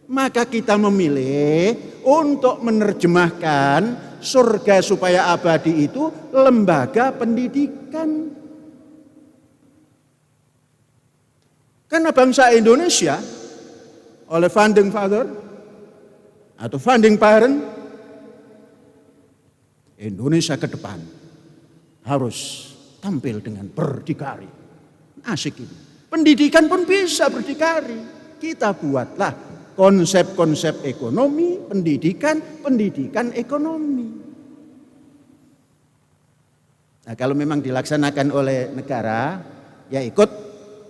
Maka kita memilih untuk menerjemahkan surga supaya abadi itu lembaga pendidikan. Karena bangsa Indonesia oleh founding father atau founding parent, Indonesia ke depan harus tampil dengan berdikari. Asik ini. Pendidikan pun bisa berdikari. Kita buatlah konsep-konsep ekonomi, pendidikan ekonomi. Nah, kalau memang dilaksanakan oleh negara, ya ikut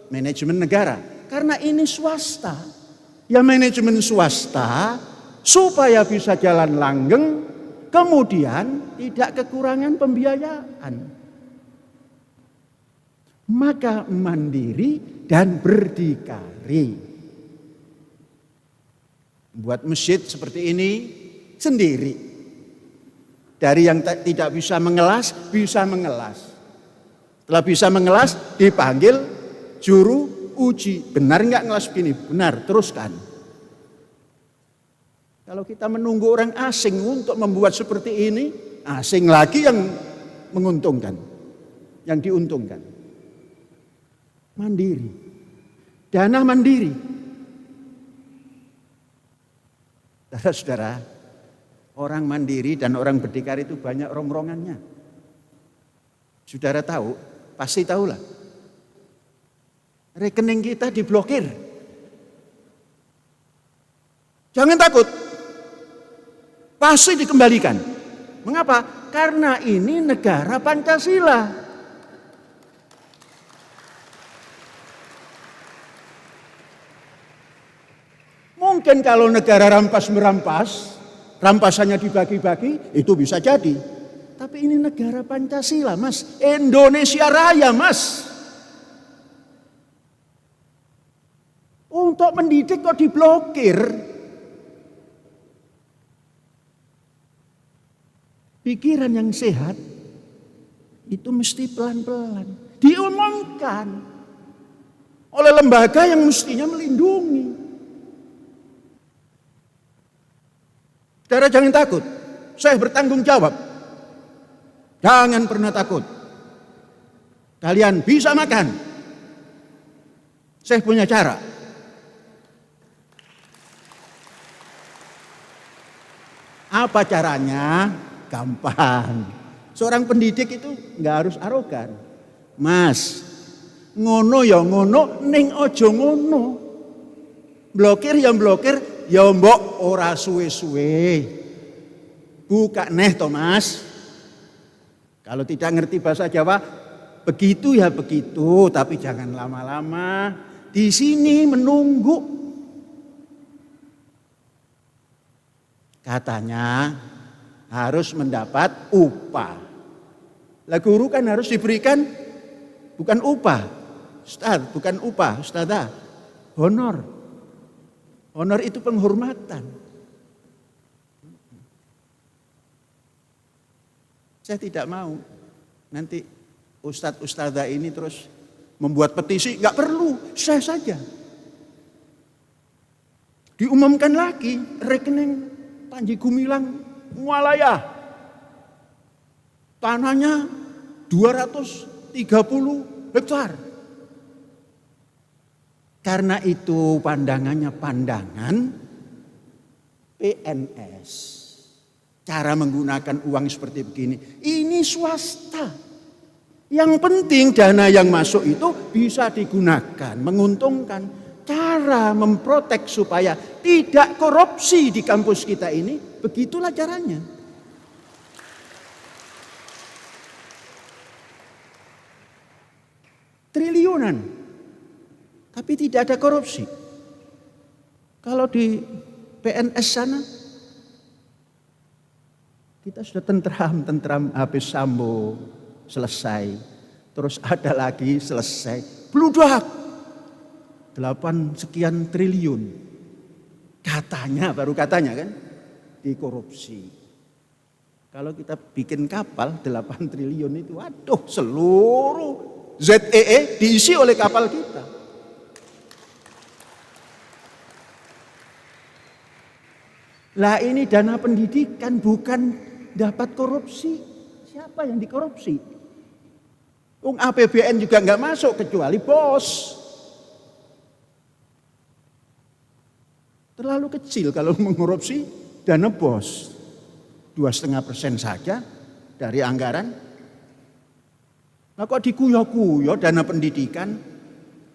manajemen negara. Karena ini swasta. Ya manajemen swasta supaya bisa jalan langgeng, kemudian tidak kekurangan pembiayaan. Maka mandiri dan berdikari. Buat masjid seperti ini sendiri. Dari yang tidak bisa mengelas, bisa mengelas. Setelah bisa mengelas, dipanggil juru uji. Benar nggak ngelas begini? Benar, teruskan. Kalau kita menunggu orang asing untuk membuat seperti ini, asing lagi yang menguntungkan, yang diuntungkan. Mandiri, dana mandiri. Saudara-saudara, orang mandiri dan orang berdikari itu banyak rongrongannya. Saudara tahu, pasti tahulah. Rekening kita diblokir. Jangan takut, pasti dikembalikan. Mengapa? Karena ini negara Pancasila. Mungkin kalau negara rampas-merampas, rampasannya dibagi-bagi, itu bisa jadi. Tapi ini negara Pancasila, Mas. Indonesia Raya, Mas. Untuk mendidik kok diblokir. Pikiran yang sehat, itu mesti pelan-pelan. Diumumkan oleh lembaga yang mestinya melindungi. Saudara jangan takut, saya bertanggung jawab. Jangan pernah takut. Kalian bisa makan. Saya punya cara. Apa caranya? Gampang. Seorang pendidik itu nggak harus arogan. Mas, ngono ya ngono, ning ojo ngono. Blokir ya blokir. Ya mbok ora suwe-suwe. Buka neh Thomas. Kalau tidak ngerti bahasa Jawa, begitu ya begitu, tapi jangan lama-lama. Di sini menunggu. Katanya harus mendapat upah. Lah guru kan harus diberikan bukan upah. Ustaz, bukan upah, ustazah. Honor. Honor itu penghormatan. Saya tidak mau nanti ustadz-ustadzah ini terus membuat petisi, nggak perlu, saya saja. Diumumkan lagi rekening Panji Gumilang Mualaya. Tanahnya 230 hektar. Karena itu pandangannya pandangan PNS. Cara menggunakan uang seperti begini. Ini swasta. Yang penting dana yang masuk itu bisa digunakan, menguntungkan. Cara memprotek supaya tidak korupsi di kampus kita ini, begitulah caranya. Triliunan. Tapi tidak ada korupsi. Kalau di PNS sana, kita sudah tentram habis Sambo, selesai. Terus ada lagi selesai. Bludak. 8 sekian triliun. Katanya, baru katanya kan, dikorupsi. Kalau kita bikin kapal 8 triliun itu, waduh seluruh ZEE diisi oleh kapal kita. Lah ini dana pendidikan bukan dapat korupsi. Siapa yang dikorupsi? APBN juga nggak masuk kecuali bos. Terlalu kecil kalau mengkorupsi dana bos. 2,5% saja dari anggaran. Nah kok dikuyo-kuyo dana pendidikan?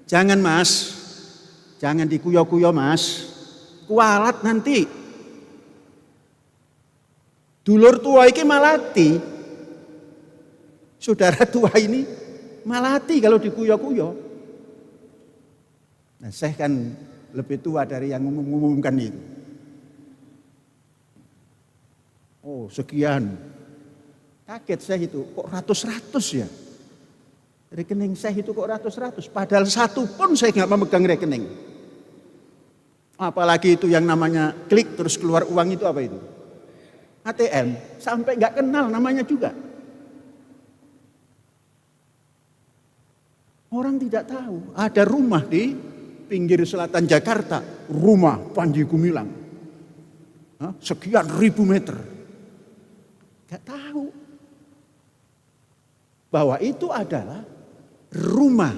Jangan mas, jangan dikuyo-kuyo mas. Kualat nanti. Dulur tua ini malati. Saudara tua ini malati kalau dikuyo-kuyo. Nah saya kan lebih tua dari yang mengumumkan itu. Oh sekian. Kaget saya itu, kok ratus-ratus ya. Rekening saya itu kok ratus-ratus. Padahal satu pun saya nggak memegang rekening. Apalagi itu yang namanya klik terus keluar uang itu apa itu? ATM. Sampai nggak kenal namanya juga. Orang tidak tahu. Ada rumah di pinggir selatan Jakarta. Rumah Panji Gumilang. Sekian ribu meter. Gak tahu. Bahwa itu adalah rumah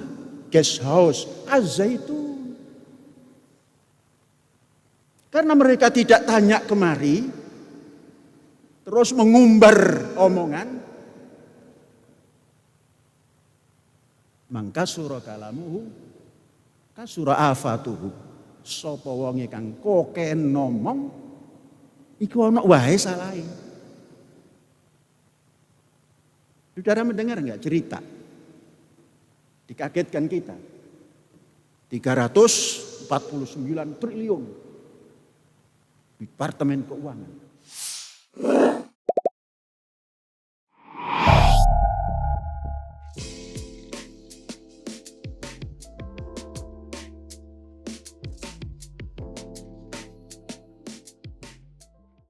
guest house Az-Zaitun. Karena mereka tidak tanya kemari, terus mengumbar omongan, mangka sura kalamuhu kasura afatuhu. Sapa wonge kang koken ngomong iku ana wae salahe. Saudara mendengar enggak cerita? Dikagetkan kita. 349 triliun Departemen Keuangan.